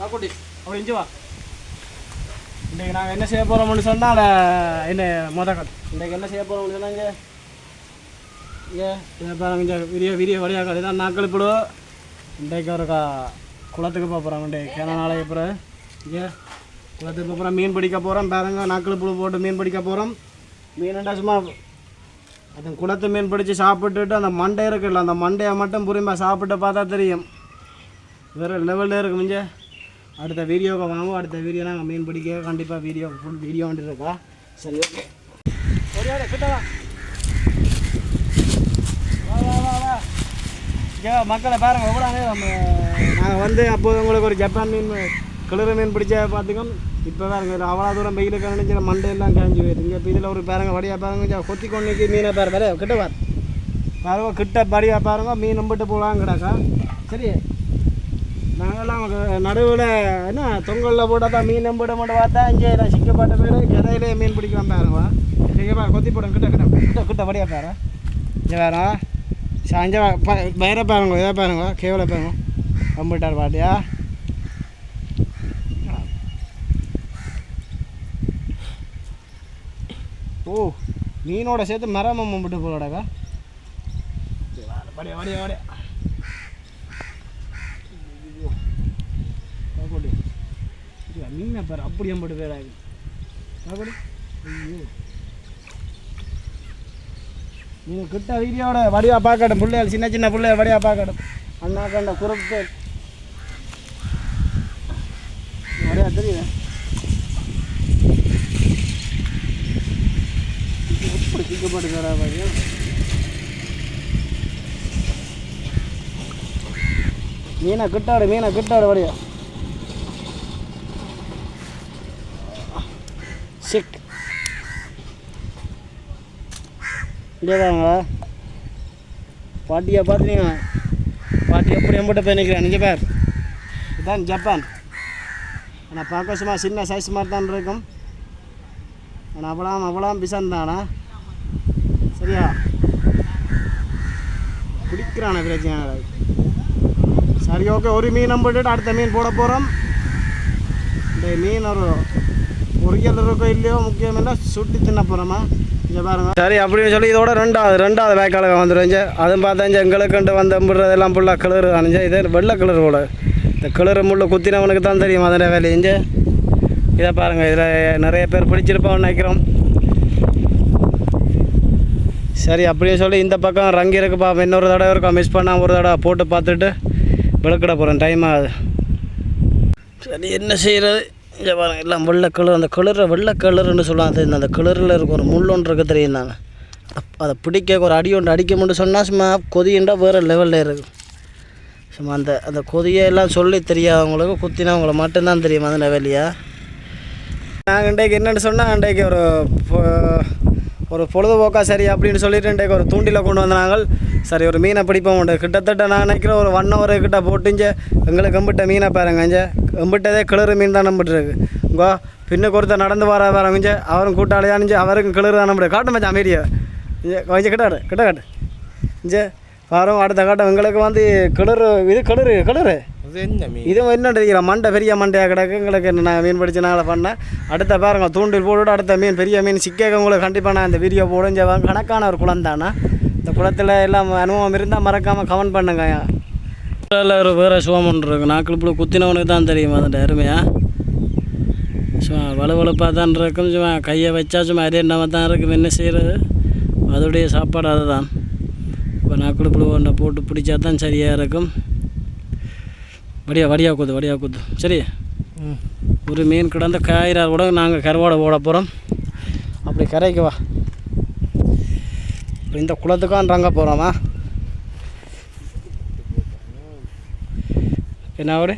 காக்குட்டி அப்படி இஞ்சி வா. இன்றைக்கு நாங்கள் என்ன செய்ய போகிறோம்னு சொன்னால் என்ன முதக்கல் இன்றைக்கு என்ன செய்ய போகிறோம்னு சொன்னாங்க இதை பாருங்க இங்கே விரிய வழியாக இதுதான் நாட்கள் இப்படி இன்றைக்கு ஒரு குளத்துக்கு போகிறோம் இன்றைக்கு கேன நாளைக்கு அப்புறம் இங்கே குளத்துக்கு போகிறோம் மீன் பிடிக்க போகிறோம் பாருங்க நாட்கள் புழு போட்டு மீன் பிடிக்க போகிறோம். மீன்டா சும்மா அது குளத்து மீன் பிடிச்சி சாப்பிட்டுட்டு அந்த மண்டை இருக்குல்ல அந்த மண்டையை மட்டும் புரியும்பா சாப்பிட்டு பார்த்தா தெரியும் வேறு லெவலில் இருக்கும். இங்கே அடுத்த வீடியோவை வாங்குவோம். அடுத்த வீடியோ நாங்கள் மீன் பிடிக்க கண்டிப்பாக ஃபுல் வீடியோ வந்துருக்கா. சரி ஓகே ஒரே கிட்ட வா வா வா வா இங்கே மக்களை பாருங்கள் எவ்வளோ நாங்கள் வந்து அப்போது உங்களுக்கு ஒரு ஜப்பான் மீன் கிளறு மீன் பிடிச்ச பார்த்துக்கோம். இப்போ பாருங்க அவ்வளோ தூரம் வெயிலுக்கு நினைச்சிட மண்டையெல்லாம் காஞ்சி போயிடுது. இங்கே இப்போ இதில் ஒரு பாருங்க வடியாக பாருங்க கொத்தி கொண்டு மீனை பாரு வேற கிட்ட பாருங்க கிட்ட படியாக பாருங்க மீன் நம்பிட்டு போகலாம் கிடக்கா. சரி நாங்கள்லாம் நடுவில் என்ன தொங்கலில் போட்டால் தான் மீன் நம்பிட மட்டும் பார்த்தா இங்கே நான் சிக்கப்பட்ட பேர் கதையிலே மீன் பிடிக்கலாம் பாருங்க. இங்கே பாரு கொத்தி போடும் கிட்ட கிட்ட கிட்ட கிட்ட படியாக பாரு இங்கே வேறா சாஞ்சா வேற பாருங்க இதை பாருங்க கேவலை பாருங்க நம்பிட்டார் பாட்டியா. ஓ மீனோட சேர்த்து மரமாக கும்பிட்டு போடாக்கா. வடியா வடியா வடியா மீனை பாரு அப்படி அம்பிட்டு பேராது காக்கோடி. ஐயோ நீங்கள் கிட்ட வீடியோட வடிவாக பார்க்கட்டும் பிள்ளைகள் சின்ன சின்ன பிள்ளைகள் வடிவாக பார்க்கட்டும். அண்ணா கண்ட குறுப்பு வடியா தெரியுது எப்படி சிக்கப்பட்டுக்கிறா பாரு. மீனை கிட்டாடு வடியா சிக் இங்கேதாங்க பாட்டியை பார்த்துனீங்க பாட்டி எப்படி எம்பிட்ட போய் நிற்கிறேன். நீங்கள் பேர் இதுதான் ஜப்பான். ஆனால் பார்க்க சும்மா சின்ன சைஸ் மாதிரி தான் இருக்கும். ஆனால் அவ்வளோ பிசன் தானா சரியா பிடிக்கிறான பிரச்சனை. சரி ஓகே ஒரு மீன் நம்பிட்டு அடுத்த மீன் போட போகிறோம். இந்த மீன் ஒரு கிலோ இருக்கோ இல்லையோ முக்கியம் இல்லை சுட்டி தின்ன போகிறோமா இங்கே பாருங்க. சரி அப்படின்னு சொல்லி இதோட ரெண்டாவது வேக்காலுக்கு வந்துடுங்க. அதுவும் பார்த்தா எங்களுக்குண்டு வந்துடுறதெல்லாம் ஃபுல்லாக கிளறு அணிஞ்சு இதே வெள்ளை கிளறு போல இந்த கிளறு முள்ள குத்தினவனுக்கு தான் தெரியும் அதோட வேலையிஞ்சு. இதை பாருங்கள் இதில் நிறைய பேர் பிடிச்சிருப்போம்னு நினைக்கிறோம். சரி அப்படியே சொல்லி இந்த பக்கம் ரங்கி இருக்குப்பா இன்னொரு தடவை இருக்கா மிஸ் பண்ணால் ஒரு தடவை போட்டு பார்த்துட்டு விளக்கிட போகிறேன் டைம் ஆகுது. சரி என்ன செய்கிறது இங்கே பாருங்கள் எல்லாம் வெள்ளை கலர் அந்த வெள்ளை கலருன்னு சொல்லுவாங்க. அந்த கலரில் இருக்கும் ஒரு முள் ஒன்று இருக்க தெரியும் தானே அதை பிடிக்க ஒரு அடி ஒன்று அடிக்க முடியும் சொன்னால் சும்மா கொதியண்டா வேறு லெவலில் இருக்குது. சும்மா அந்த கொதியெல்லாம் சொல்லி தெரியாதவங்களுக்கு குத்தினவங்களை மட்டும்தான் தெரியும் அந்த லெவலியா. நாங்கள் இன்றைக்கு என்னென்னு சொன்னால் இன்றைக்கு ஒரு பொழுதுபோக்கா சரி அப்படின்னு சொல்லிட்டு இன்றைக்கு ஒரு தூண்டில் கொண்டு வந்தாங்க. சரி ஒரு மீனை பிடிப்போம் உண்டு கிட்டத்தட்ட நான் நினைக்கிறேன் ஒரு 1 hour கிட்ட போட்டுஞ்சு எங்களுக்கு எம்பிட்ட மீனை பாருங்க. இங்கே எம்பிட்டதே கிளறு மீன் தான் நம்பிட்டுருக்கு. இங்கோ பின்னுக்கு ஒருத்தர் நடந்து வரவங்க அவரும் கூட்டாளியானுஞ்சு அவருக்கும் கிளறு தான் நம்பிட்டு காட்டு மச்சான் மீடியா கொஞ்சம் கிட்ட காட்டு இங்கே வரும் அடுத்த காட்டம் எங்களுக்கு வந்து கிளறு கிளறு இது என்ன தெரியும் மண்டை பெரிய மண்டையாக கிடக்கு எங்களுக்கு என்ன மீன் பிடிச்சி நாளை பண்ணேன். அடுத்த பாருங்க தூண்டில் போட்டுவிட்டு அடுத்த மீன் பெரிய மீன் சிக்கேக்க உங்களுக்கு கண்டிப்பாக நான் இந்த வீடியோ போடுஞ்ச கணக்கான ஒரு குளம் தானே. இந்த குளத்தில் எல்லாம் அனுபவம் இருந்தால் மறக்காமல் கமெண்ட் பண்ணுங்க. ஒரு வேறு சுவம் ஒன்று இருக்குது நாக்கள் இப்படி குத்தினவனுக்கு தான் தெரியும் அதோட அருமையாக. சும்மா வலுவலுப்பாக தான் இருக்கும். சும்மா கையை வச்சா சும்மா அதே நம்ம தான் இருக்கும் என்ன செய்கிறது அதோடைய சாப்பாடு அதுதான். இப்போ நாக்கள் இப்படி ஒன்றை போட்டு பிடிச்சா தான் சரியாக இருக்கும். வடியா குத்து சரி ஒரு மீன் கிடந்த காயிறார் கூட நாங்கள் கருவாடை போட போகிறோம். அப்படி கரைக்கு வா இந்த குளத்துக்கும் ரங்க போகிறோமா என்ன அவரு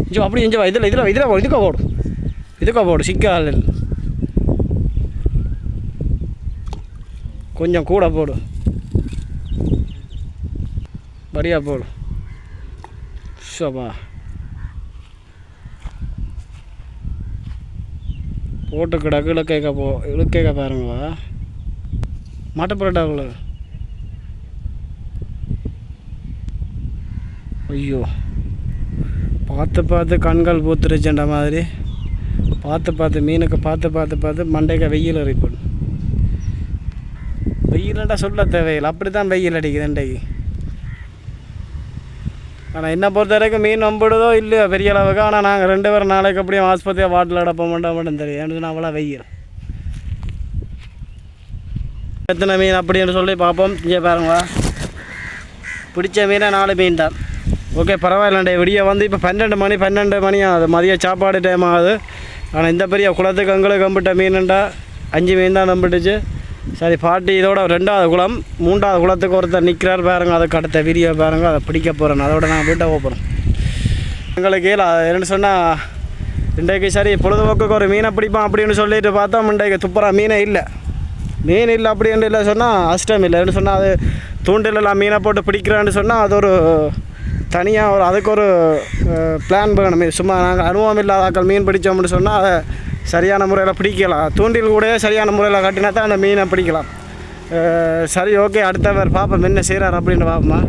இஞ்சி அப்படி இஞ்சி வா இதுக்கா போடு சிக்கால் கொஞ்சம் கூட போடு बढ़िया बोल शोभा போட்டு கிடக்கு இழுக்கைக்க பாருங்களா மாட்டு பரோட்டாவில் ஐயோ பார்த்து பார்த்து கண்கள் பூத்துருச்சுன்ற மாதிரி பார்த்து பார்த்து மீனுக்கு பார்த்து மண்டைக்கு வெயில் அடிப்படும். வெயில்ண்டா சொல்ல தேவையில்லை, அப்படி தான் வெயில் அடிக்குது இன்றைக்கு. ஆனால் என்னை பொறுத்த வரைக்கும் மீன் நம்பிடுதோ இல்லையோ பெரிய அளவுக்கு. ஆனால் நாங்கள் 2 பேரும் நாளைக்கு அப்படியே ஆஸ்பத்திரியாக வாட்டில் அடப்ப மட்டும் தெரியும். ஏன்னு சொன்னால் அவ்வளோ வெயில். எத்தனை மீன் அப்படின்னு சொல்லி பார்ப்போம். இங்கே பாருங்களா, பிடிச்ச மீனை 4 மீன் தான். ஓகே பரவாயில்லண்டே. விடிய வந்து இப்போ 12 மணி ஆகுது, மதிய சாப்பாடு டைம் ஆகுது. ஆனால் இந்த பெரிய குளத்துக்கு எங்களுக்கு கம்பிட்ட மீனுண்டா 5 மீன் தான் நம்பிட்டுச்சு. சரி பாட்டி இதோட 2வது குளம், 3வது குளத்துக்கு ஒருத்தர் நிற்கிறார் பாருங்க. அதுக்கு அடுத்த வீடியோ பாருங்கள், அதை பிடிக்க போகிறேன். அதோட நான் வீட்டை போகிறேன். எங்களுக்கு என்னென்னு சொன்னால் இன்றைக்கு சரி பொழுதுபோக்குக்கு ஒரு மீனை பிடிப்பான் அப்படின்னு சொல்லிட்டு பார்த்தா இன்றைக்கு துப்புரா மீனே இல்லை. மீன் இல்லை அப்படின்னு இல்லை சொன்னால் அஷ்டம் இல்லை. என்ன சொன்னால் அது தூண்டிலெல்லாம் மீனை போட்டு பிடிக்கிறான்னு சொன்னால் அது ஒரு தனியாக அதுக்கு ஒரு பிளான் வேணும். சும்மா நாங்கள் அனுபவம் இல்லாதாக்கள் மீன் பிடிச்சோம்னு சொன்னால் அதை சரியான முறையில் பிடிக்கலாம். தூண்டில் கூட சரியான முறையில் கட்டினா தான் அந்த மீனை பிடிக்கலாம். சரி ஓகே, அடுத்தவர் பார்ப்போம் என்ன செய்கிறார் அப்படின்னு பார்ப்போமா.